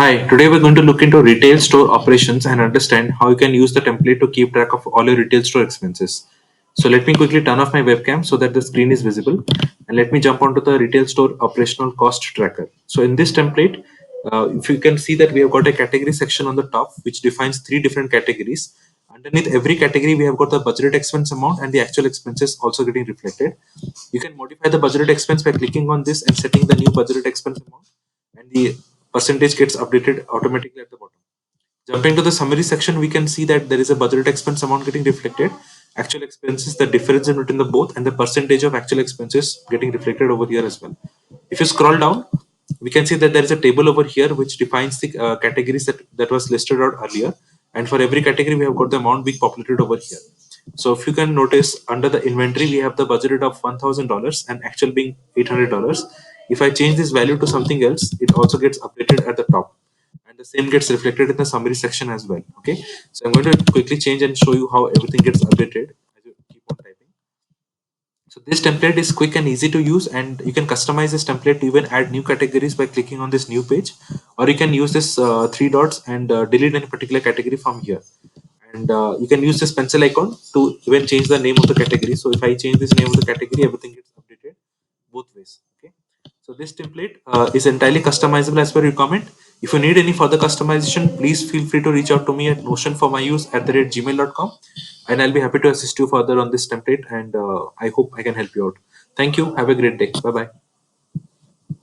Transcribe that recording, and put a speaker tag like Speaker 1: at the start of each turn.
Speaker 1: Hi, today we're going to look into retail store operations and understand how you can use the template to keep track of all your retail store expenses. So let me quickly turn off my webcam so that the screen is visible, and let me jump onto the retail store operational cost tracker. So in this template, if you can see that we have got a category section on the top which defines three different categories. Underneath every category, we have got the budgeted expense amount and the actual expenses also getting reflected. You can modify the budgeted expense by clicking on this and setting the new budgeted expense amount, and the percentage gets updated automatically at the bottom. Jumping to the summary section, we can see that there is a budgeted expense amount getting reflected, actual expenses, the difference in between the both, and the percentage of actual expenses getting reflected over here as well. If you scroll down, we can see that there is a table over here which defines the categories that was listed out earlier. And for every category, we have got the amount being populated over here. So if you can notice, under the inventory, we have the budgeted of $1,000 and actual being $800. If I change this value to something else, it also gets updated at the top, and the same gets reflected in the summary section as well. Okay, so I'm going to quickly change and show you how everything gets updated as you keep on typing. So this template is quick and easy to use, and you can customize this template to even add new categories by clicking on this new page, or you can use this three dots and delete any particular category from here. And you can use this pencil icon to even change the name of the category. So if I change this name of the category, everything gets updated both ways. Okay. So this template is entirely customizable as per your comment. If you need any further customization, please feel free to reach out to me at notionformyuse@gmail.com, and I'll be happy to assist you further on this template. And I hope I can help you out. Thank you. Have a great day. Bye bye.